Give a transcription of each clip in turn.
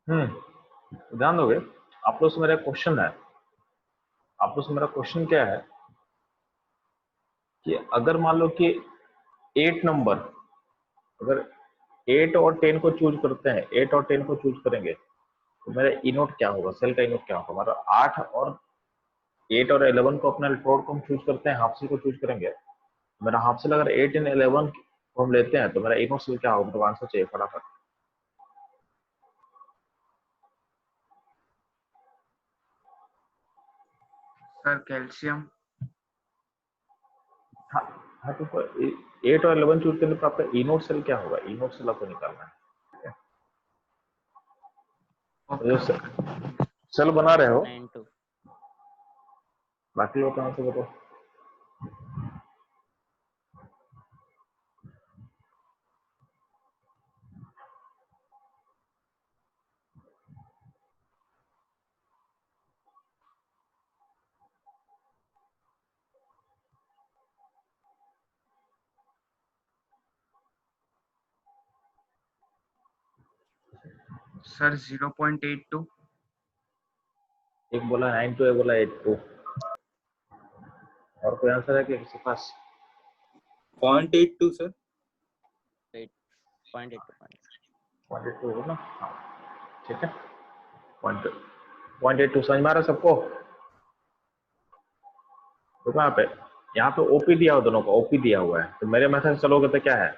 ध्यान दोगे आप लोग से मेरा क्वेश्चन है, आप लोग से मेरा क्वेश्चन क्या है कि अगर मान लो कि 8 नंबर, अगर 8 और 10 को चूज करते हैं, 8 और 10 को चूज करेंगे तो मेरा इनोट क्या होगा, सेल का इनोट क्या होगा? हमारा 8 और 8 और 11 को अपना इलेक्ट्रोड को हम चूज करते हैं, हाफ सेल को चूज करेंगे। मेरा हाफ सेल अगर 8 एंड 11 को हम लेते हैं तो मेरा इनोट सेल क्या होगा? तो आंसर चाहिए फटाफट। Sir calcium. हाँ हाँ, तो 8 और 11 चूज करने पर आपका इनोट सेल क्या होगा? इनोट सेल आपको निकालना है। ओके तो सेल बना रहे हो, 9 2 बाकी लोग कहाँ से बताओ। सर 0.82। एक बोला 9 2, एक बोला 8 2। और कोई आंसर है कि किसी के पास? 0.82 सर। 0.82 हो ना? हाँ ठीक है, 0.82 समझ में आ रहा है सबको? तो कहाँ पे, यहाँ पे ओपी दिया हुआ, दोनों का ओपी दिया हुआ है, तो मेरे मेथड से चलोगे तो क्या है,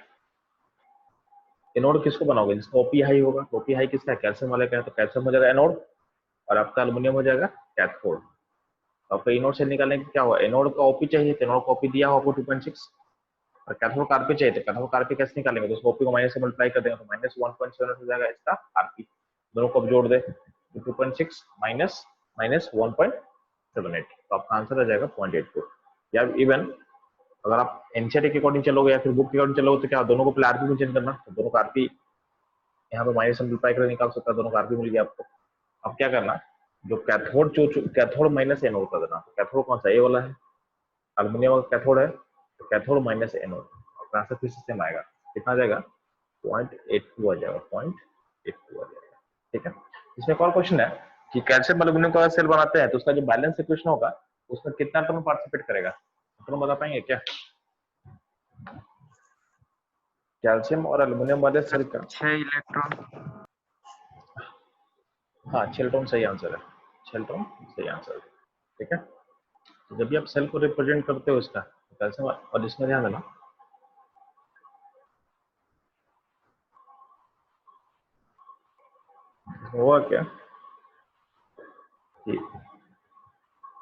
एनोड किसको बनाओगे? जिसका ओपी हाई होगा। ओपी हाई किसका है? कैल्शियम वाले का है, तो कैल्शियम हो जाएगा एनोड और आपका एल्युमिनियम हो जाएगा कैथोड। तो आपका इनोड से निकालने का क्या हुआ, एनोड का ओपी चाहिए तो एनोड का ओपी दिया हुआ आपको 2.6, और कैथोड का आरपी चाहिए तो कैथोड का आरपी कैसे निकालेंगे? तो उसको ओपी को माइनस से मल्टीप्लाई कर देंगे तो माइनस 1.7 हो जाएगा इसका आरपी। दोनों को अब जोड़ दे, 2.6 माइनस माइनस 1.78, तो आपका आंसर आ जाएगा 0.82। या इवन अगर आप एनसीईआरटी के अकॉर्डिंग चलोगे या फिर बुक के अकॉर्डिंग चलोगे तो क्या, दोनों को पहले आरपी में चेंज करना, तो दोनों का आरपी यहाँ पे माइनस मल्टीप्लाई करके निकाल सकता है, दोनों का आरपी मिल गया आपको। अब क्या करना, जो कैथोड कैथोड माइनस एनोड कर देना। तो कैथोड कौन सा? ये वाला है, एल्युमिनियम का कैथोड है, तो कैथोड माइनस एनोड, और आंसर फिर से सेम आएगा। कितना आ जाएगा? 0.82 आ जाएगा, 0.82 आ जाएगा। ठीक है, इसमें एक और क्वेश्चन है कि कैल्शियम एल्युमिनियम का सेल बनाते हैं तो उसका जो बैलेंस इक्वेशन होगा उसमें कितना एटॉम पार्टिसिपेट करेगा? तुम बता पाएंगे क्या? कैल्शियम और एल्युमिनियम वाले सेल का 6 इलेक्ट्रॉन। हाँ 6 इलेक्ट्रॉन सही आंसर है, 6 इलेक्ट्रॉन सही आंसर है। ठीक है, तो जब भी आप सेल को रिप्रेजेंट करते हो इसका कैल्शियम, और इसमें ध्यान देना होगा क्या कि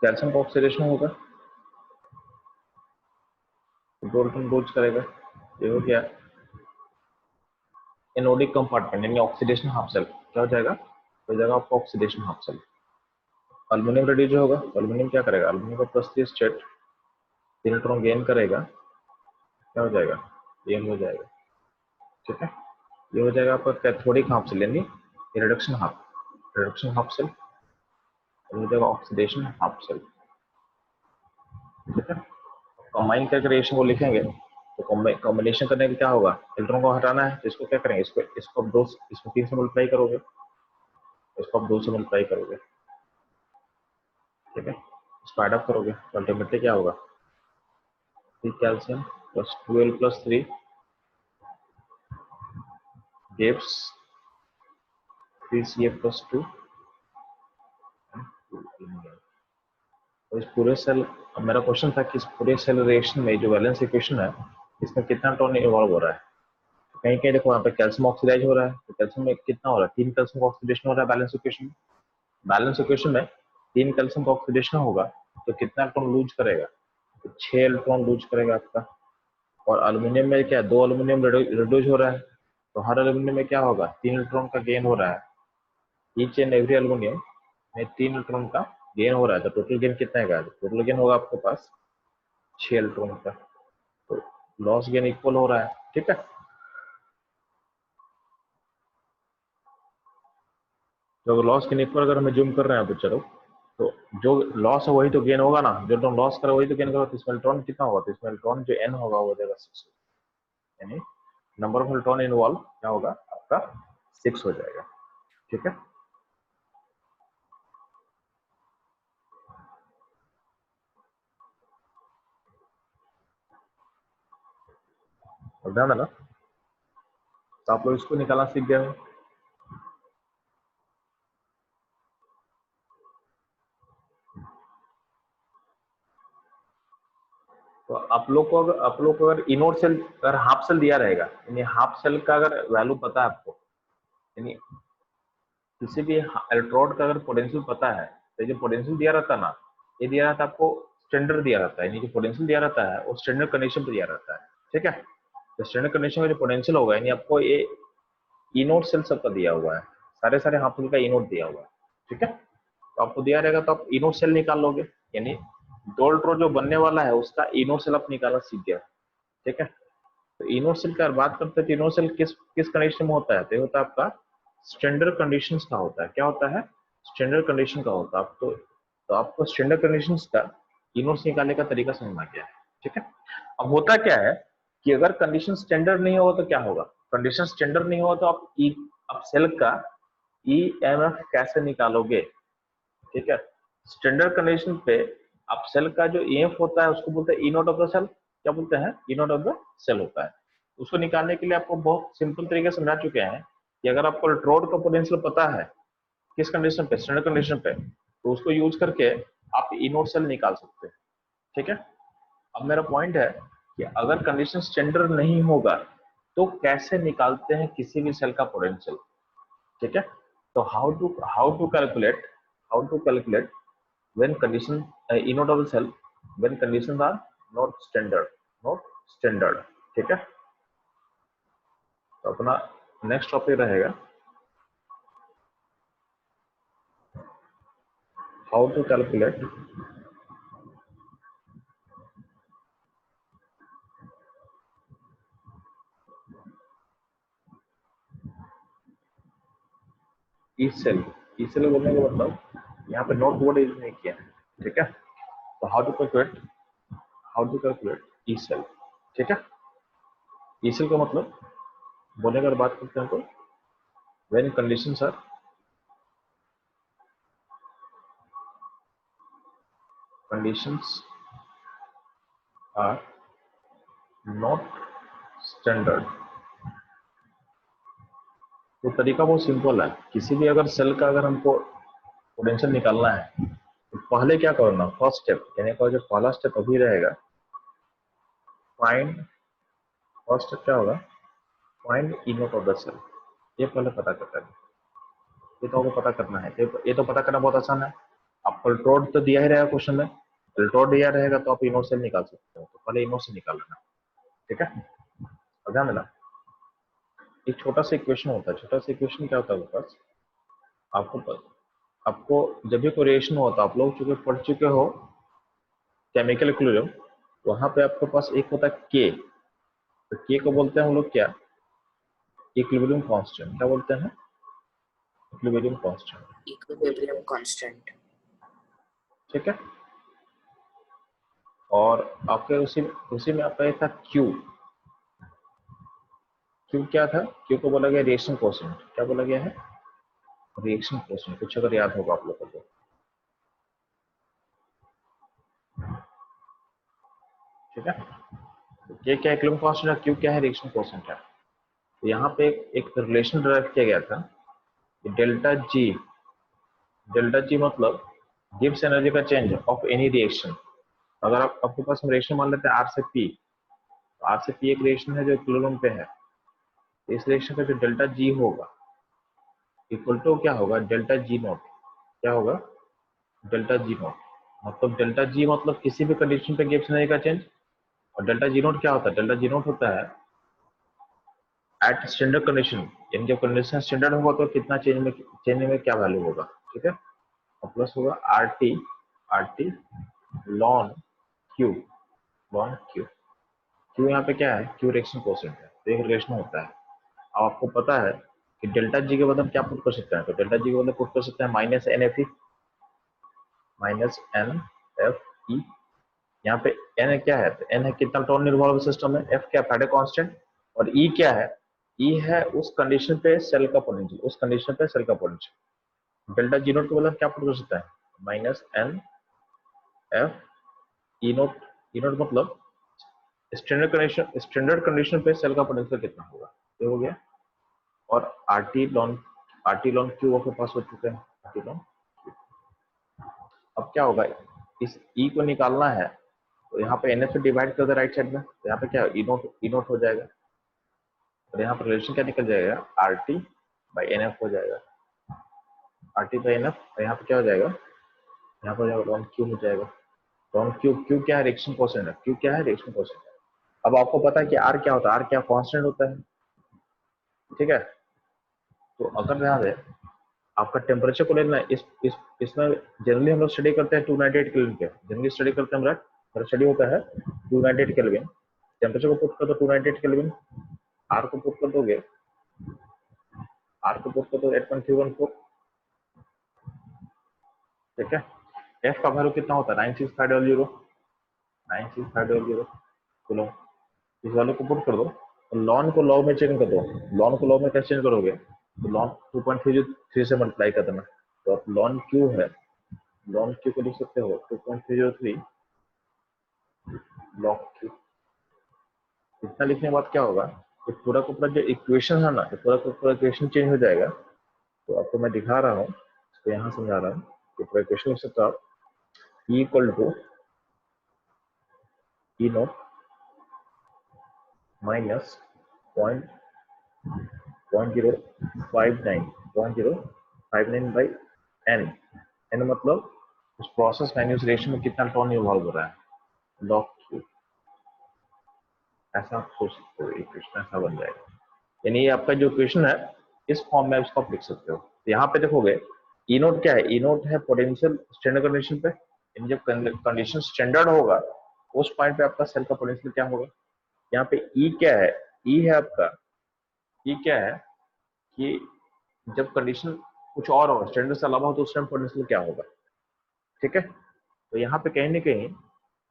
कैल्शियम का ऑक्सीडेशन होगा, प्रोटॉन लूज करेगा, ये हो गया एनोडिक कंपार्टमेंट यानी ऑक्सीडेशन हाफ सेल। क्या हो जाएगा? हो जाएगा आपका oxidation half cell. Aluminium reduce होगा तो एल्युमिनियम क्या करेगा? एल्युमिनियम का +3 स्टेट 3 इलेक्ट्रॉन गेन करेगा, क्या हो जाएगा? गेन हो जाएगा। ठीक है, ये हो जाएगा आपका कैथोडिक हाफ सेल यानी रिडक्शन हाफ सेल, हो जाएगा ऑक्सीडेशन हाफ सेल। ठीक है, कंबाइन करके रिएक्शन को लिखेंगे तो कॉम्बिनेशन करने में क्या होगा, इलेक्ट्रॉन को हटाना है तो इसको क्या करेंगे, इसको आप 2 इसको 3 से मल्टीप्लाई करोगे, इसको आप 2 से मल्टीप्लाई करोगे। ठीक है, इसको ऐड अप करोगे तो अल्टीमेटली क्या होगा, 3 calcium plus 12 plus 3 gives 3Ca plus 2। तो इस पूरे सेल, अब मेरा क्वेश्चन था कि इस पूरे सेल रिएक्शन में जो वैलेंस इक्वेशन है इसमें कितना इलेक्ट्रॉन इवॉल्व हो रहा है? कहीं कहीं देखो यहाँ पे कैल्शियम ऑक्सीडाइज हो रहा है, तो कैल्शियम में कितना हो रहा है? 3 कैल्शियम का ऑक्सीडेशन हो रहा है बैलेंस इक्वेशन में। बैलेंस इक्वेशन में 3 कैल्शियम का ऑक्सीडेशन होगा तो कितना इलेक्ट्रॉन लूज करेगा? तो 6 इलेक्ट्रॉन लूज करेगा आपका। और एल्युमिनियम में क्या, 2 एल्युमिनियम रिड्यूस हो रहा है, तो हर एल्युमिनियम में क्या होगा? 3 इलेक्ट्रॉन का गेन हो रहा है। ईच एंड एवरी एल्युमिनियम में 3 इलेक्ट्रॉन का गेन हो रहा है, तो टोटल गेन कितना है? टोटल गेन होगा आपके पास 6 इलेक्ट्रॉन का, तो लॉस गेन इक्वल हो रहा है। ठीक है, तो लॉस गेन इक्वल अगर हमें जूम कर रहे हैं तो चलो, तो जो लॉस है वही तो गेन होगा ना, जो इलेक्ट्रॉन लॉस करे वही तो गेन करेगा, तो इसमें इलेक्ट्रॉन कितना होगा? तो इसमें इलेक्ट्रॉन जो n होगा वो हो जाएगा 6, यानी नंबर ऑफ इलेक्ट्रॉन इन्वॉल्व क्या होगा आपका? 6 हो जाएगा। ठीक है, और ध्यान देना, तो आप लोग इसको निकालना सीख गए हो। तो आप लोग को अगर इनोड सेल, अगर हाफ सेल दिया रहेगा, यानी हाफ सेल का अगर वैल्यू पता है आपको, यानी किसी भी इलेक्ट्रोड का अगर पोटेंशियल पता है, तो जो पोटेंशियल दिया रहता है ना, ये दिया रहता है आपको, स्टैंडर्ड दिया रहता है, यानी जो पोटेंशियल दिया रहता है वो स्टैंडर्ड कंडीशन पर दिया रहता है, ठीक है। तो स्टैंडर्ड कंडीशन में जो पोटेंशियल होगा, यानी आपको ये इनोड सेल सबका दिया हुआ है, सारे हाफ सेल का इनोड दिया हुआ है, ठीक है। तो आपको दिया रहेगा तो आप इनोड सेल निकाल लोगे, यानी दो इलेक्ट्रोड जो बनने वाला है उसका इनोड सेल आप निकालना सीख गया, ठीक है। तो इनोड सेल की बात करते हैं तो इनोड सेल किस कंडीशन में होता है, तो ये होता है आपका स्टैंडर्ड कंडीशंस का होता है। क्या होता है? स्टैंडर्ड कंडीशन का होता है। तो आपको स्टैंडर्ड कंडीशंस का इनोड्स निकालने का तरीका समझना गया है, ठीक है। अब होता क्या है कि अगर कंडीशन स्टैंडर्ड नहीं होगा तो क्या होगा, कंडीशन स्टैंडर्ड नहीं होगा तो आप सेल का ईएमएफ कैसे निकालोगे, ठीक है। स्टैंडर्ड कंडीशन पे आप सेल का जो ईएमएफ होता है उसको बोलते हैं ई नोट ऑफ द सेल। क्या बोलते हैं? ई नोट ऑफ द सेल होता है। उसको निकालने के लिए आपको बहुत सिंपल तरीके से समझा चुके हैं कि अगर आपको इलेक्ट्रोड का पोटेंशियल पता है किस कंडीशन पे, स्टैंडर्ड कंडीशन पे, तो उसको यूज करके आप ई नोट सेल निकाल सकते हैं, ठीक है। अब मेरा पॉइंट है कि अगर कंडीशन स्टैंडर्ड नहीं होगा तो कैसे निकालते हैं किसी भी सेल का पोटेंशियल, ठीक है। तो how to calculate when condition E node of the cell when conditions are not standard, ठीक है। तो अपना नेक्स्ट टॉपिक रहेगा how to calculate E cell. E cell बोलने का मतलब यहाँ पे नोट वर्ड यूज नहीं किया है, ठीक है। तो how to calculate E cell, ठीक है। ई सेल का मतलब बोलने का बात करते हैं तो when conditions are not standard। तो तरीका बहुत सिंपल है, किसी भी अगर सेल का अगर हमको पोटेंशियल निकालना है तो पहले क्या करना, फर्स्ट स्टेप, यानी का जो पहला स्टेप अभी रहेगा फाइंड, फर्स्ट स्टेप क्या होगा, find E naught of the cell. ये पहले पता करना है, ये तो आपको पता करना है, ये तो पता करना बहुत आसान है। आपको इलेक्ट्रोड तो दिया ही रहेगा क्वेश्चन में, इलेक्ट्रोड दिया रहेगा तो आप ई नोट सेल निकाल सकते हो, तो पहले ई नोट से निकाल लेना, ठीक है। और ध्यान देना एक छोटा सा इक्वेशन होता है, छोटा सा इक्वेशन क्या होता है बस आपको जब भी कोई रिएक्शन होता है, आप लोग चूंकि पढ़ चुके हो केमिकल इक्विलिब्रियम, वहां पे आपके पास एक होता है के, तो के को बोलते हैं हम लोग क्या, इक्विलिब्रियम कांस्टेंट। क्या बोलते हैं? इक्विलिब्रियम कांस्टेंट, इक्विलिब्रियम कांस्टेंट, ठीक है। और आपके उसी में आपका एक था क्यू। क्यू क्या था? क्यू को बोला गया रिएक्शन कोएफिशिएंट। क्या बोला गया है? Reaction coefficient. कुछ अगर याद होगा आप लोगों को, ठीक है। के क्या इक्विलिब्रियम कांस्टेंट है, क्यू क्या है, रिएक्शन कोएफिशिएंट है। तो यहाँ पे एक रिलेशन ड्राइव किया गया था, डेल्टा जी मतलब गिव्स एनर्जी का चेंज ऑफ एनी रिएक्शन। अगर आपके पास हम रिएक्शन मान लेते हैं आर से पी, तो आर से पी एक रिएक्शन है जो इक्विलिब्रियम पे है, तो इस रिएक्शन का जो डेल्टा जी होगा इक्वल टू क्या होगा, डेल्टा जी नॉट। क्या होगा? Delta G not. मतलब डेल्टा जी मतलब किसी भी कंडीशन पे गिव्स एनर्जी का चेंज, और डेल्टा जी नॉट क्या होता है? डेल्टा जी नॉट होता है एट स्टैंडर्ड कंडीशन, यानी जब कंडीशन स्टैंडर्ड होगा तो कितना चेंज में क्या वैल्यू होगा, ठीक है। और प्लस होगा R T lawn Q, Q यहाँ पे क्या है, क्यू रिएक्शन कोएफिशिएंट है, तो एक रिलेशन होता है। अब आपको पता है कि डेल्टा जी के बदले क्या पुट कर सकते हैं, तो डेल्टा जी के बदले पुट कर सकते हैं माइनस एन एफ ई। यहाँ पे एन क्या है, तो एन है कितना टोन रिवॉल्व सिस्टम है, एफ क्या फैराडे कांस्टेंट, और ई क्या है, ई है उस कंडीशन पे सेल का पोटेंशियल, उस कंडीशन पे सेल का पोटेंशियल। डेल्टा जी नोट के बदले क्या पुट कर सकता है, minus n F E naught मतलब स्टैंडर्ड कंडीशन पे सेल का पोटेंशियल कितना होगा, ये हो गया। और आरटी लॉन क्यू आपके पास हो चुके हैं, आरटी लॉन। अब क्या होगा, इस ई को निकालना है तो यहाँ पे एनएफ से डिवाइड कर दे राइट साइड में, तो यहाँ पे क्या ई नोट हो जाएगा, और यहाँ पर रिलेशन क्या निकल जाएगा, R T by n F हो जाएगा, R T by n F. और यहाँ पे क्या हो जाएगा, यहाँ पर लॉन क्यू हो जाएगा। लॉन क्यू क्या है, रिएक्शन कोएफिशिएंट है, क्यू क्या है, रिएक्शन कोएफिशिएंट है। अब आपको पता है कि आर क्या होता है, आर क्या कांस्टेंट होता है, ठीक है। तो अगर ध्यान दें, आपका टेम्परेचर को लेना इसमें जनरली हम लोग स्टडी करते हैं 298 केल्विन पे, जनरली स्टडी करते हैं, हमारा स्टडी होता है 298 केल्विन। टेम्परेचर को पुट कर दो 298 केल्विन, आर को पुट कर दोगे, आर को पुट कर दो 8.314, ठीक है। एफ का वैल्यू कितना होता है 96500, 96500 किलो, इस वैल्यू को पुट कर दो। लॉन को लॉ में चेंज कर दो, लॉन को लॉ में कैसे चेंज करोगे, तो लॉन 2.303 से मल्टीप्लाई कर देना, तो आप लॉन क्यू है, लॉन क्यू को लिख सकते हो 2.303 लॉग क्यू। इतना लिखने के बाद क्या होगा, ये पूरा का पूरा जो इक्वेशन है ना, ये पूरा का पूरा इक्वेशन चेंज हो जाएगा। तो आपको मैं दिखा रहा हूँ, इसको यहाँ समझा रहा हूँ, तो पूरा इक्वेशन लिख सकते हो आप, E equal to E naught minus 0.059 by n. N मतलब उस प्रोसेस मैन्यूस रेशियो में कितना टोन इवॉल्व हो रहा है, लॉग क्यू। ऐसा आप सोच सकते हो, इक्वेशन ऐसा बन जाएगा। यानी ये आपका जो इक्वेशन है इस फॉर्म में उसको आप लिख सकते हो। तो यहाँ पे देखोगे ई नोट क्या है, ई नोट है पोटेंशियल स्टैंडर्ड कंडीशन पे, यानी जब कंडीशन स्टैंडर्ड होगा उस पॉइंट पे आपका सेल का पोटेंशियल क्या होगा। यहाँ पे ई क्या है, ई है आपका, ई क्या है कि जब कंडीशन कुछ और हो, स्टैंडर्ड से अलावा हो, तो उस टाइम पोटेंशियल क्या होगा, ठीक है। तो यहाँ पे कहीं ना कहीं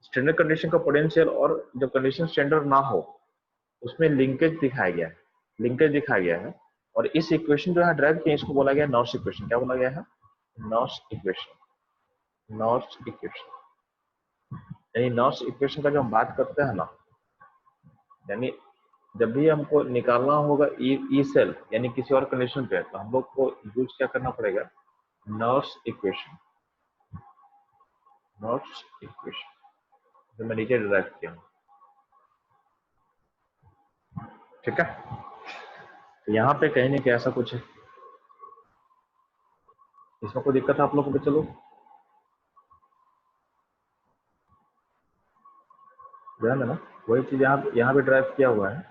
स्टैंडर्ड कंडीशन का पोटेंशियल और जब कंडीशन स्टैंडर्ड ना हो उसमें लिंकेज दिखाया गया है, लिंकेज दिखाया गया है। और इस इक्वेशन जो है ड्राइव किया, इसको बोला गया नॉर्स इक्वेशन। क्या बोला गया है, नॉर्स इक्वेशन। नॉर्स इक्वेशन यानी नॉर्स इक्वेशन का जो हम बात करते हैं ना, यानी जब भी हमको निकालना होगा ई सेल यानी किसी और कंडीशन पे, तो हम लोग को यूज क्या करना पड़ेगा, नॉर्स इक्वेशन। नॉर्स इक्वेशन जो मैं नीचे ड्राइव किया हूँ, ठीक है। तो यहाँ पे कहीं नहीं कि ऐसा कुछ है, इसमें कोई दिक्कत है आप लोगों को, चलो ध्यान देना। वही चीज यहाँ पे ड्राइव किया हुआ है,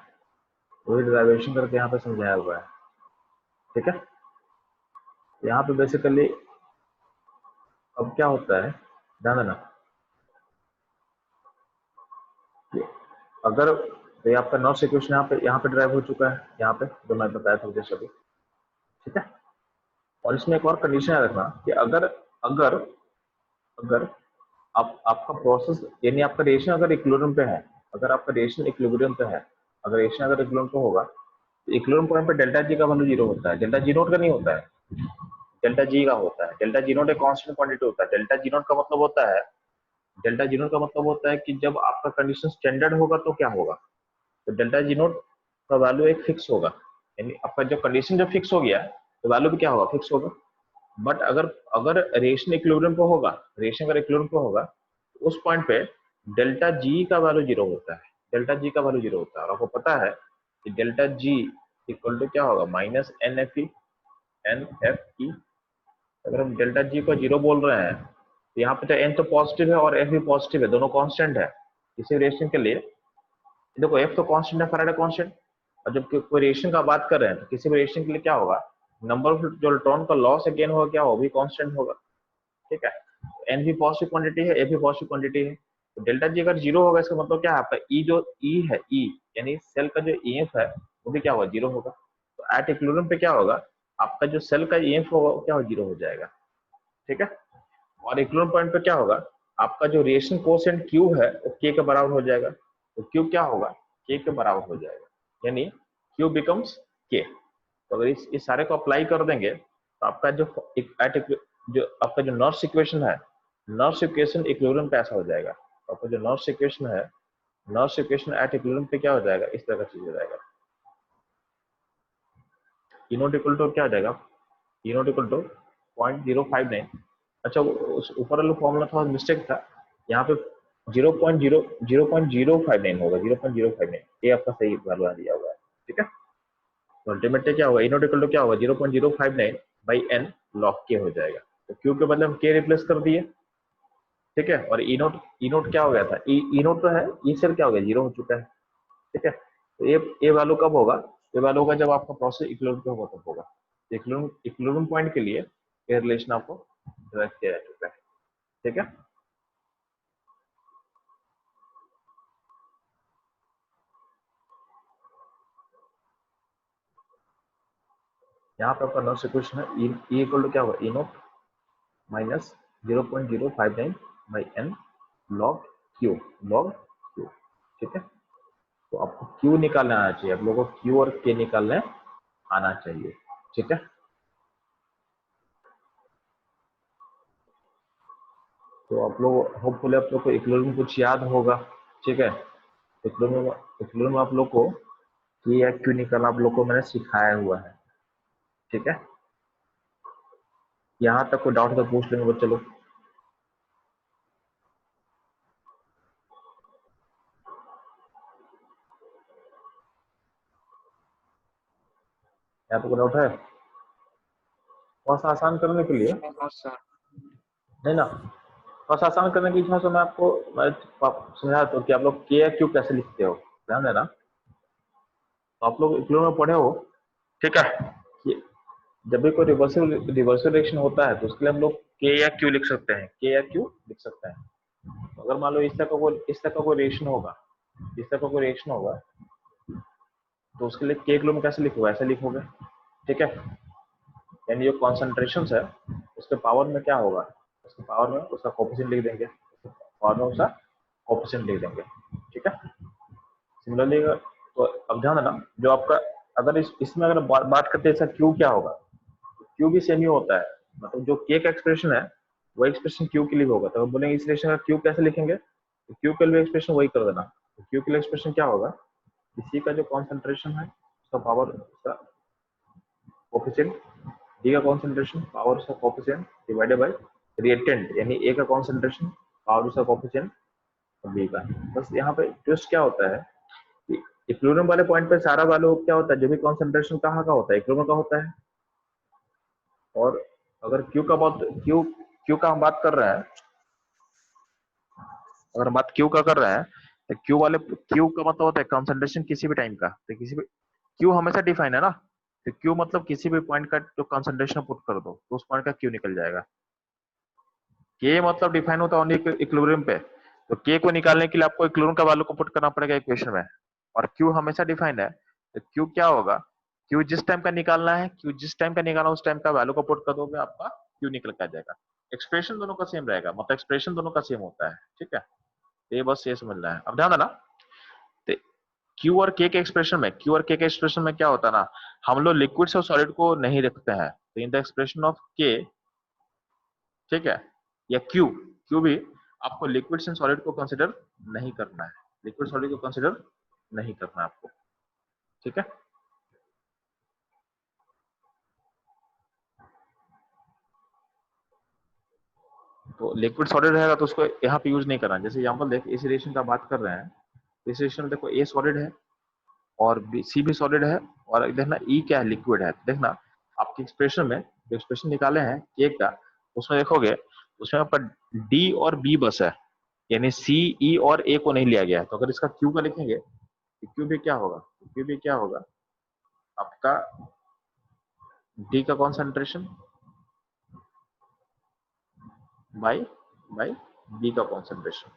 वही ड्राइवेशन करके यहाँ पे समझाया हुआ है, ठीक है। यहाँ पे बेसिकली अब क्या होता है, ध्यान देना, अगर तो ये आपका नॉर्स इक्वेशन यहाँ पे ड्राइव हो चुका है, यहाँ पे जो मैं बताया था जैसे अभी, ठीक है। और इसमें एक और कंडीशन है रखना कि अगर अगर अगर आपका प्रोसेस यानी आपका रिएक्शन अगर इक्विलिब्रियम पे है, अगर आपका रिएक्शन इक्विलिब्रियम पे है, अगर रिएक्शन अगर इक्विलिब्रियम पे होगा, तो इक्विलिब्रियम पॉइंट पे डेल्टा जी का वैल्यू 0 होता है। डेल्टा जी नोट का नहीं होता है, डेल्टा जी का होता है। डेल्टा जी नोट एक कांस्टेंट क्वांटिटी होता है। डेल्टा जी नोट का मतलब होता है, डेल्टा जी नोट का मतलब होता है कि जब आपका कंडीशन स्टैंडर्ड होगा तो क्या होगा, तो डेल्टा जी नोट का वैल्यू एक फिक्स होगा, यानी आपका जब कंडीशन जब फिक्स हो गया तो वैल्यू भी क्या होगा, फिक्स होगा। बट अगर रिएक्शन इक्विलिब्रियम पे होगा, रिएक्शन अगर इक्विलिब्रियम पे होगा, तो उस पॉइंट पे डेल्टा जी का वैल्यू 0 होता है, डेल्टा जी का वैल्यू 0 होता है। और आपको पता है कि डेल्टा जी इक्वल टू क्या होगा, माइनस एन एफ ई। अगर हम डेल्टा जी को 0 बोल रहे हैं, तो यहाँ पे तो एन तो पॉजिटिव है और एफ भी पॉजिटिव है, दोनों कांस्टेंट है किसी रिएक्शन के लिए। देखो एफ तो कांस्टेंट है, फैराडे कांस्टेंट, और जब कोई रिएक्शन का बात कर रहे हैं तो किसी भी रिएक्शन के लिए क्या होगा, नंबर ऑफ जो इलेक्ट्रॉन का लॉस अगेन होगा, क्या होगा, भी कांस्टेंट होगा, ठीक है। एन भी पॉजिटिव क्वांटिटी है, ए भी पॉजिटिव क्वांटिटी है। तो डेल्टा जी अगर 0 होगा, इसका मतलब क्या है, आपका ई जो ई है, ई यानी सेल का जो ईएफ है वो भी क्या होगा, 0 होगा। तो एट इक्विलिब्रियम पे क्या होगा, आपका जो सेल का ईएफ होगा वो क्या हो, 0 हो जाएगा, ठीक है। और इक्विलिब्रियम पॉइंट पे क्या होगा, आपका जो रिएक्शन कोएफिशिएंट Q है वो K के बराबर हो जाएगा। तो Q क्या होगा, K के बराबर हो जाएगा, यानी Q बिकम्स K। तो अगर इस सारे को अप्लाई कर देंगे तो आपका जो आपका जो नॉर्स इक्वेशन है, नॉर्स इक्वेशन इक्विलिब्रियम पे ऐसा हो जाएगा। तो आपका जो नॉर्स इक्वेशन है नॉइस इक्वेशन एट इक्विलिब्रियम पे क्या हो जाएगा, इस तरह का चीज हो जाएगा। ई नॉट इक्वल टू क्या हो जाएगा, ई नॉट इक्वल टू 0.059। अच्छा उस ऊपर वाला फॉर्मूला थोड़ा मिस्टेक था, यहाँ पे 0.059 होगा, 0.059 ये आपका सही वैल्यू दिया हुआ है। ठीक है, तो अल्टीमेटली क्या होगा, ई नॉट इक्वल टू क्या होगा 0.059 बाई एन लॉग के हो जाएगा। तो क्यू के बदले हम के रिप्लेस कर दिए। ठीक है, और ई नोट क्या हो गया था, ई नोट तो है, ई से क्या हो गया, 0 हो चुका है। ठीक है, तो ये वैल्यू कब होगा, ये वैल्यू होगा जब आपका प्रोसेस इक्विलिब्रियम पे होगा तब होगा। इक्विलिब्रियम पॉइंट के लिए ये रिलेशन आपको ड्राइव किया जा चुका है। ठीक है, यहाँ पे आपका नॉइस इक्वेशन है, ई इक्वल टू क्या होगा, E naught minus 0.059 by N log Q, log Q. ठीक है, तो आपको क्यू निकालना आना चाहिए, आप लोगों को क्यू और के निकालने आना चाहिए। ठीक है, तो आप लोग होपफुली आप लोग को इक्विलिब्रियम कुछ याद होगा। ठीक है, इक्विलिब्रियम में आप लोग को के या क्यू निकालना आप लोग को मैंने सिखाया हुआ है। ठीक है, यहाँ तक कोई डाउट तो पूछ लेंगे बच्चे लोग। यहाँ पे कोई डाउट है, थोड़ा सा आसान करने के लिए, हाँ सर। है ना, थोड़ा सा आसान करने की इच्छा से मैं आपको समझा तो कि आप लोग के या क्यू कैसे लिखते हो, ध्यान देना। तो आप लोग इक्विलिब्रियम में पढ़े हो, ठीक है, कि जब भी कोई रिवर्सल रिएक्शन होता है तो उसके लिए हम लोग के या क्यू लिख सकते हैं, के या क्यू लिख सकते हैं। तो अगर मान लो इस तरह का कोई रिएक्शन होगा, इस तरह का कोई रिएक्शन होगा, तो उसके लिए के इक्विलिब्रियम कैसे लिखोगे, ऐसे लिखोगे। ठीक है, यानी जो कॉन्सेंट्रेशन है उसके पावर में क्या होगा, उसके पावर में उसका कोएफिशिएंट लिख देंगे, पावर में उसका कोएफिशिएंट लिख देंगे। ठीक है, सिमिलरली तो अब ध्यान देना, जो आपका अगर इसमें अगर बात करते हैं इसका क्यू क्या होगा, क्यू भी सेम ही होता है, मतलब जो के का एक्सप्रेशन है वो एक्सप्रेशन क्यू के लिए होगा। तो हम बोलेंगे इस रिलेशन का क्यू कैसे लिखेंगे, तो क्यू के लिए एक्सप्रेशन वही कर देना। तो क्यू के लिए एक्सप्रेशन क्या होगा, इसी का जो कॉन्सेंट्रेशन है उसका पावर उसका कोएफिशिएंट, डी का कॉन्सेंट्रेशन पावर उसका कोएफिशिएंट डिवाइडेड बाय रिएक्टेंट यानी ए का कॉन्सेंट्रेशन पावर उसका कोएफिशिएंट और बी का। बस यहाँ पे ट्विस्ट क्या होता है कि इक्विलिब्रियम वाले पॉइंट पे सारा वैल्यू क्या होता है, जो भी कॉन्सेंट्रेशन कहाँ का होता है, इक्विलिब्रियम का होता है। और अगर क्यू का हम बात कर रहे हैं, अगर बात क्यू का कर रहे हैं तो क्यू का मतलब होता है कंसंट्रेशन किसी भी टाइम का, तो किसी भी क्यू हमेशा डिफाइन है ना, तो क्यू मतलब किसी भी पॉइंट का जो कंसंट्रेशन पुट कर दो तो उस पॉइंट का क्यू निकल जाएगा। के मतलब डिफाइन होता है ओनली इक्विलिब्रियम पे, तो के को निकालने के लिए आपको इक्विलिब्रियम का वैल्यू को पुट करना पड़ेगा इक्वेशन में। और क्यू हमेशा डिफाइंड है, तो क्यू क्या होगा, क्यू जिस टाइम का निकालना है, क्यू जिस टाइम का निकालना उस टाइम का वैल्यू को पुट कर दोगे आपका क्यू निकल के आ जाएगा। एक्सप्रेशन दोनों का सेम रहेगा, मतलब एक्सप्रेशन दोनों का सेम होता है। ठीक है, ये बस ये समझना है। अब ध्यान देना, तो क्यू और के एक्सप्रेशन में, क्यू और के एक्सप्रेशन में क्या होता है ना, हम लोग लिक्विड और सॉलिड को नहीं रखते हैं, तो इन द एक्सप्रेशन ऑफ के, ठीक है, या क्यू, क्यू भी आपको लिक्विड एंड सॉलिड को कंसिडर नहीं करना है, लिक्विड सॉलिड को कंसिडर नहीं करना है आपको। ठीक है, तो लिक्विड सॉलिड रहेगा तो उसको यहाँ पे यूज नहीं करना। जैसे एग्जांपल देख, इस रिलेशन का बात कर रहे हैं, इस रिलेशन में देखो ए सॉलिड है और सी भी सॉलिड है, और देखना ई क्या है, लिक्विड है। देखना आपके एक्सप्रेशन में जो एक्सप्रेशन निकाले हैं के का, उसमें देखोगे उसमें आपका डी और बी बस है, यानी सी ई और ए को नहीं लिया गया है। तो अगर इसका क्यू का लिखेंगे तो क्यू भी क्या होगा, क्यू भी क्या होगा आपका डी का कॉन्सेंट्रेशन बाई बाई बी का कॉन्सेंट्रेशन,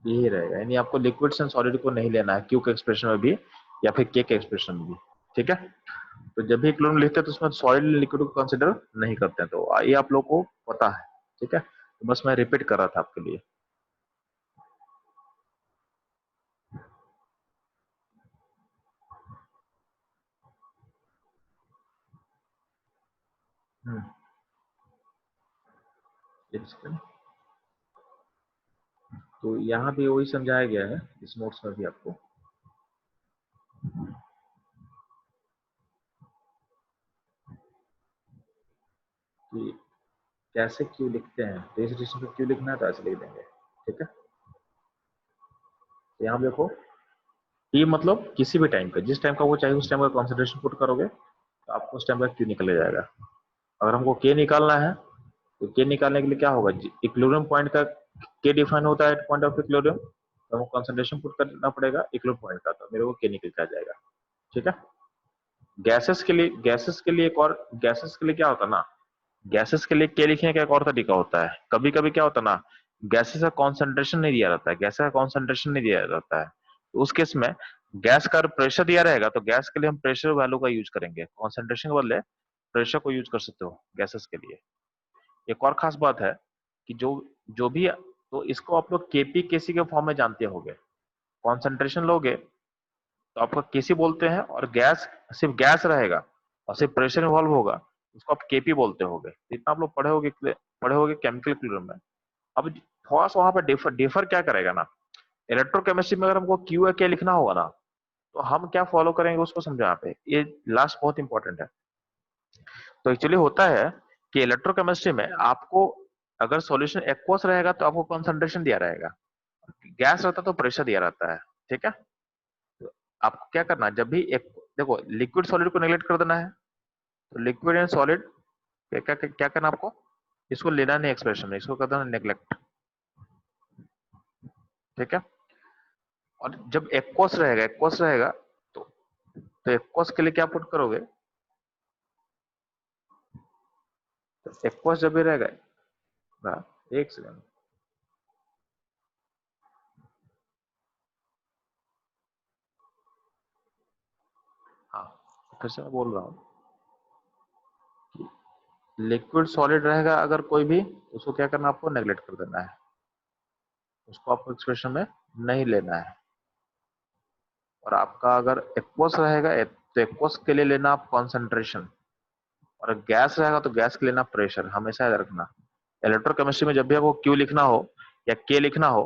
यही रहेगा। यानी आपको लिक्विड एंड सॉलिड को नहीं लेना है क्यू के एक्सप्रेशन में भी या फिर के एक्सप्रेशन में भी। ठीक है, तो जब भी इक्विलिब्रियम लिखते हैं तो उसमें सॉलिड लिक्विड को कंसिडर नहीं करते हैं, तो ये आप लोग को पता है। ठीक है, तो बस मैं रिपीट कर रहा था आपके लिए। एक सेकंड, तो यहाँ भी वही समझाया गया है इस नोट्स में भी आपको। कि कैसे क्यू लिखते हैं, तो इस रिलेशन को क्यू लिखना है तो ऐसे लिख देंगे, ठीक है। तो यहाँ देखो टी मतलब किसी भी टाइम पे, जिस टाइम का वो चाहिए उस टाइम का कॉन्सेंट्रेशन पुट करोगे तो आपको उस टाइम का क्यू निकल जाएगा। अगर हमको के निकालना है तो के निकालने के लिए क्या होगा, इक्विलिब्रियम पॉइंट का के डिफाइन होता है पॉइंट ऑफ इक्विलिब्रियम, तो हमको कॉन्सेंट्रेशन पुट करना पड़ेगा इक्विलिब्रियम पॉइंट का, तो मेरे को के निकल के आ जाएगा, ठीक है। गैसेस के लिए एक और, गैसेस के लिए क्या होता है ना, गैसेस के लिए के लिखने का एक और तरीका होता है। कभी कभी क्या होता है ना, गैसेस का कॉन्सेंट्रेशन नहीं दिया रहता है, गैस का कॉन्सेंट्रेशन नहीं दिया रहता है, तो उस केस में गैस का प्रेशर दिया रहेगा तो गैस के लिए हम प्रेशर वैल्यू का यूज करेंगे, कॉन्सेंट्रेशन के बदले प्रेशर को यूज कर सकते हो गैसेस के लिए। एक और खास बात है कि जो जो भी, तो इसको आप लोग केपी केसी के फॉर्म में जानते होंगे। कॉन्सेंट्रेशन लोगे तो आपका केसी बोलते हैं, और गैस सिर्फ गैस रहेगा और सिर्फ प्रेशर इन्वॉल्व होगा, उसको आप केपी बोलते होगे। इतना आप लोग पढ़े होगे केमिकल इक्विलिब्रियम में। अब थोड़ा सा वहां पर डिफर क्या करेगा ना, इलेक्ट्रोकेमिस्ट्री में अगर हमको क्यू के लिखना होगा ना, तो हम क्या फॉलो करेंगे उसको समझो यहाँ पे, ये लास्ट बहुत इंपॉर्टेंट है। तो एक्चुअली होता है कि इलेक्ट्रोकेमिस्ट्री में आपको अगर सॉल्यूशन एक्वस रहेगा तो आपको कंसंट्रेशन दिया रहेगा, गैस रहता तो प्रेशर दिया रहता है, ठीक है। तो आपको क्या करना है, जब भी एक देखो लिक्विड सॉलिड को नेग्लेक्ट कर देना है, तो लिक्विड एंड सॉलिड क्या क्या क्या करना आपको, इसको लेना नहीं एक्सप्रेशन में, इसको कर देना नेग्लेक्ट, ठीक है। और जब एक्वस रहेगा तो एक्वस के लिए क्या पुट करोगे, तो एक्वस जब भी रहेगा ना, एक सेकंड, हाँ फिर से मैं बोल रहा हूँ, लिक्विड सॉलिड रहेगा अगर कोई भी, उसको क्या करना, आपको नेग्लेक्ट कर देना है, उसको आपको एक्सप्रेशन में नहीं लेना है। और आपका अगर एक्वस रहेगा तो एक्वस के लिए लेना आप कॉन्सेंट्रेशन, और गैस रहेगा तो गैस के लेना प्रेशर, हमेशा याद रखना। इलेक्ट्रोकेमिस्ट्री में जब भी आपको क्यू लिखना हो या के लिखना हो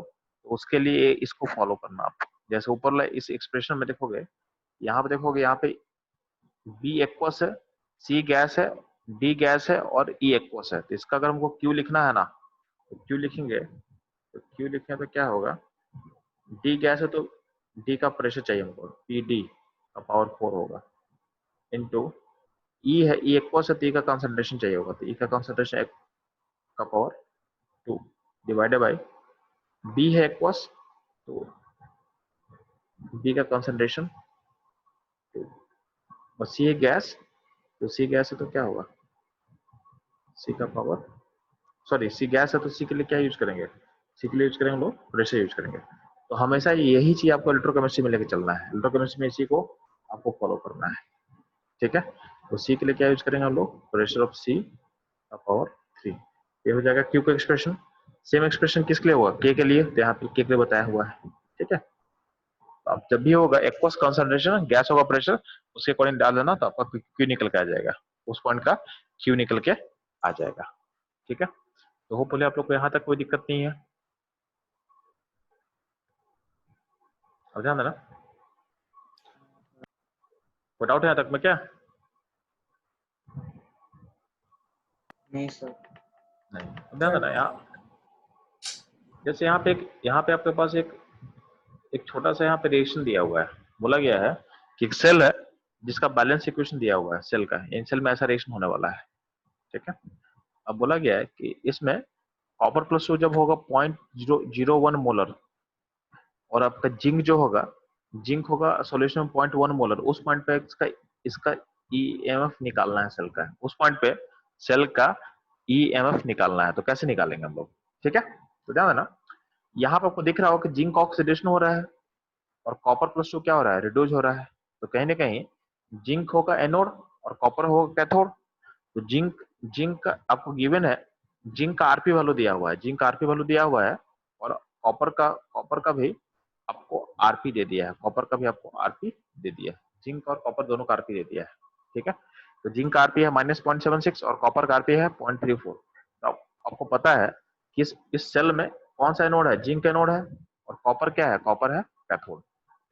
तो उसके लिए इसको फॉलो करना आप। जैसे ऊपर इस एक्सप्रेशन में देखोगे, यहाँ पे देखोगे, यहाँ पे बी एक्वस है, सी गैस है, डी गैस है और ई एक्वस है। तो इसका अगर हमको क्यू लिखना है ना, तो क्यू लिखेंगे, तो क्यू लिखने पे क्या होगा, डी गैस है तो डी का प्रेशर चाहिए हमको, पी डी का पावर 4 होगा, इनटू ई है, ई एक्वस है तो ई का कंसंट्रेशन चाहिए होगा, तो ई का कंसंट्रेशन का पावर 2 डिवाइडेड बाय बी है एक्वस, तो बी का कंसंट्रेशन 2, और सी है गैस, तो सी गैस है तो क्या होगा, सी का पावर, सॉरी सी गैस है तो सी के लिए क्या यूज करेंगे, सी के लिए यूज करेंगे हम लोग प्रेशर यूज करेंगे। तो हमेशा यही चीज आपको इलेक्ट्रोकेमिस्ट्री में लेके चलना है, इलेक्ट्रोकेमिस्ट्री में इसी को आपको फॉलो करना है, ठीक है। तो सी के लिए क्या यूज करेंगे हम लोग, प्रेशर ऑफ सी का पावर 3, ये हो जाएगा क्यू का एक्सप्रेशन। सेम एक्सप्रेशन किसके लिए हुआ, के लिए, तो यहाँ पे के लिए बताया हुआ है, ठीक है। तो अब जब भी होगा एक्वस कंसंट्रेशन, गैस होगा प्रेशर, उसके अकॉर्डिंग डाल देना तो आपका क्यू निकल के आ जाएगा, उस पॉइंट का क्यू निकल के आ जाएगा, ठीक है। तो होपफुली आप लोग को यहाँ तक कोई दिक्कत नहीं है, अब ध्यान देना, कोई डाउट है यहाँ तक में क्या, नहीं सर। नहीं, अब ध्यान देना। यहाँ जैसे यहाँ पे आपके पास एक छोटा सा यहाँ पे रिएक्शन दिया हुआ है, बोला गया है कि एक सेल है जिसका बैलेंस इक्वेशन दिया हुआ है सेल का, इन सेल में ऐसा रिएक्शन होने वाला है, ठीक है। अब बोला गया है कि इसमें कॉपर प्लस टू जब होगा 0.001 मोलर, और आपका जिंक होगा सॉल्यूशन में 0.1 मोलर, उस पॉइंट पे इसका ईएमएफ निकालना है सेल का, उस पॉइंट पे सेल का ईएमएफ निकालना है। तो कैसे निकालेंगे हम लोग, ठीक है। तो ध्यान देना, यहाँ पे आपको दिख रहा हो कि जिंक ऑक्सीडेशन हो रहा है और कॉपर प्लस टू क्या हो रहा है, रिड्यूस हो रहा है। तो कहीं ना कहीं जिंक होगा एनोड और कॉपर होगा कैथोड। तो जिंक आपको गिवन है, जिंक का आरपी वैल्यू दिया हुआ है, जिंक का आरपी वैल्यू दिया हुआ है, और कॉपर का भी आपको आरपी दे दिया है, कॉपर का भी आपको आरपी दे दिया है, जिंक और कॉपर दोनों का आरपी दे दिया है, ठीक है। तो जिंक का आरपी है -0.76 और कॉपर का आरपी है 0.34। तो आपको पता है कि इस सेल में कौन सा एनोड है, जिंक एनोड है, और कॉपर क्या है, कॉपर है कैथोड।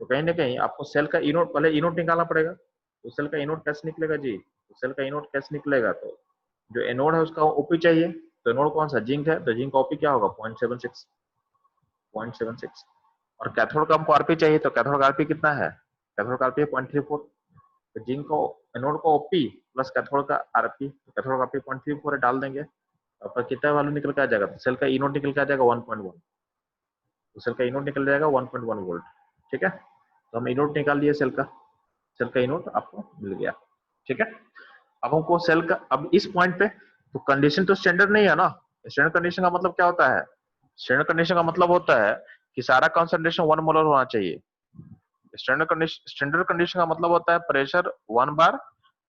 तो कहीं ना कहीं आपको सेल का इनोड, पहले इनोड निकालना पड़ेगा। तो सेल का इनोड कैसे निकलेगा जी, तो सेल का इनोड कैसे निकलेगा, तो जो एनोड है उसका ओपी चाहिए, तो एनोड कौन सा, जिंक है, तो जिंक का ओपी क्या होगा 0.76। और कैथोड का हमको आरपी चाहिए, तो कैथोड का आरपी कितना है, कैथोड का आरपी 0.34। तो जिंक को एनोड को ओपी प्लस कैथोड का आरपी, तो कैथोड का आरपी 0.34 है, डाल देंगे, आपका कितना वैल्यू निकल के आ जाएगा, तो सेल का इनोड निकल के आ जाएगा 1.1। तो सेल का इनोड निकल जाएगा 1.1 वोल्ट। ठीक है, तो हम इनोड निकाल लिए सेल का इनोड आपको मिल गया। ठीक है, अब हमको सेल का, अब इस पॉइंट पे तो कंडीशन तो स्टैंडर्ड नहीं है ना। स्टैंडर्ड कंडीशन का मतलब क्या होता है, स्टैंडर्ड कंडीशन का मतलब होता है कि सारा कंसंट्रेशन 1 मोलर होना चाहिए। स्टैंडर्ड कंडीशन का मतलब होता है प्रेशर 1 बार,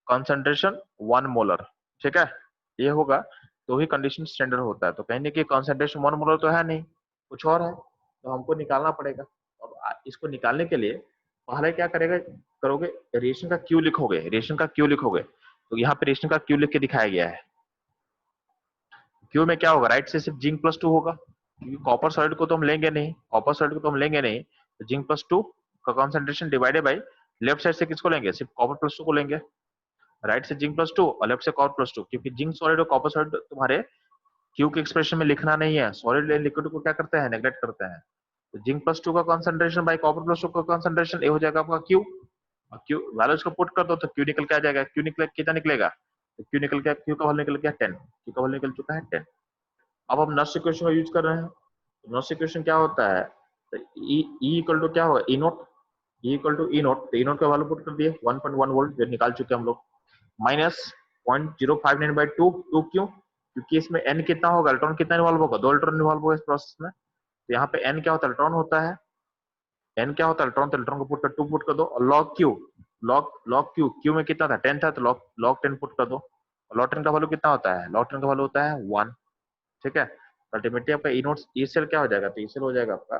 कंसंट्रेशन 1 मोलर। ठीक है, ये होगा तो ही कंडीशन स्टैंडर्ड होता है। तो कहीं ना कहीं कंसंट्रेशन 1 मोलर तो है नहीं, कुछ और है, तो हमको निकालना पड़ेगा। अब इसको निकालने के लिए पहले क्या करोगे, रिएक्शन का क्यू लिखोगे, रिएक्शन का क्यू लिखोगे। तो यहाँ पे रिएक्शन का क्यू लिख के दिखाया गया है। क्यू में क्या होगा, राइट से सिर्फ जिंक +2 होगा, क्योंकि कॉपर सॉलिड को तो हम लेंगे नहीं, कॉपर सॉलिड को तो हम लेंगे नहीं, तो जिंक +2 का concentration divided by left side से किसको लेंगे, सिर्फ कॉपर +2 को लेंगे। राइट से जिंक +2 और लेफ्ट से कॉपर +2, क्योंकि जिंक सॉलिड और कॉपर सॉलिड तुम्हारे क्यू के एक्सप्रेशन में लिखना नहीं है, सॉलिड एंड लिक्विड को क्या करते हैं, नेग्लेक्ट करते हैं। तो जिंक +2 का कंसंट्रेशन बाय कॉपर +2 का कंसंट्रेशन, ये हो जाएगा आपका क्यू। और क्यू वैल्यूज को पुट कर दो तो क्यू निकल के आ जाएगा। क्यू निकले कितना निकलेगा, तो क्यू निकल के, क्यू का वैल्यू निकल गया 10, क्यू का वैल्यू निकल चुका है 10। अब हम नॉट इक्वेशन का यूज कर रहे हैं। नॉट इक्वेशन क्या होता है, तो E इक्वल टू क्या होगा, E naught, E equal to E naught, तो ई नोट का वैल्यू पुट कर दिए 1.1 वोल्ट, जो निकाल चुके हम लोग, माइनस 0.059/2। 2 क्यों, क्योंकि इसमें n कितना होगा, इलेक्ट्रॉन कितना इन्वॉल्व होगा, 2 इलेक्ट्रॉन इन्वॉल्व होगा इस प्रोसेस में। तो यहाँ पे n क्या होता है, इलेक्ट्रॉन होता है, n क्या होता है इलेक्ट्रॉन, तो इलेक्ट्रॉन को पुट कर 2 पुट कर दो, और log क्यू में कितना था 10 था, तो log 10 पुट कर दो। और log 10 का वैल्यू कितना होता है, log 10 का वैल्यू होता है 1। ठीक है, अल्टीमेटली आपका ई नोट ई सेल क्या हो जाएगा, तो ई सेल हो जाएगा आपका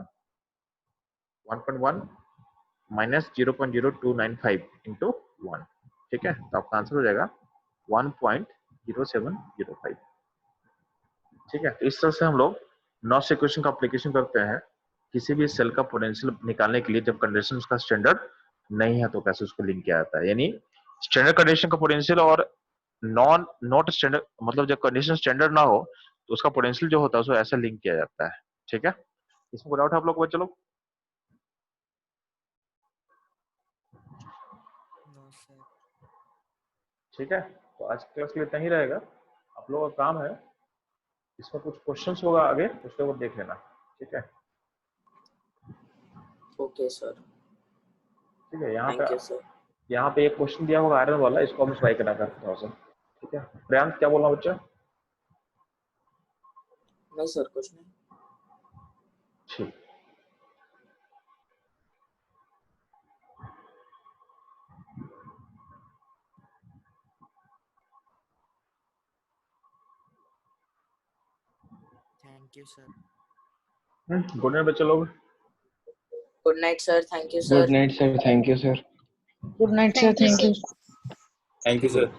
1.1 माइनस 0.0295 इंटू 1। ठीक है, तो आपका आंसर हो जाएगा 1.0705। ठीक है, तो इस तरह से हम लोग नॉट इक्वेशन का एप्लीकेशन करते हैं किसी भी सेल का पोटेंशियल निकालने के लिए, जब कंडीशन उसका स्टैंडर्ड नहीं है तो कैसे उसको लिंक किया जाता है। यानी स्टैंडर्ड कंडीशन का पोटेंशियल और नॉट स्टैंडर्ड, मतलब जब कंडीशन स्टैंडर्ड ना हो तो उसका पोटेंशियल जो होता है उसको ऐसा लिंक किया जाता है। ठीक है, इसमें कोई डाउट है आप लोग को, चलो। No sir. ठीक है, तो आज क्लास के लिए इतना ही रहेगा। आप लोगों का काम है, इसमें कुछ क्वेश्चंस होगा आगे, उसके बाद देख लेना। ठीक है, ओके सर, ठीक है, थैंक यू सर। यहाँ पे एक क्वेश्चन दिया होगा आयरन वाला, इसको हम ट्राई करना करते हैं थोड़ा सा। ठीक है, प्रियांश क्या बोलना बच्चा? नहीं सर, कुछ नहीं। ठीक, thank you sir. Good night बच्चे लोग। Good night sir, thank you Good sir. night, sir. Thank you, sir. Good night, sir. Thank you. Thank you, sir.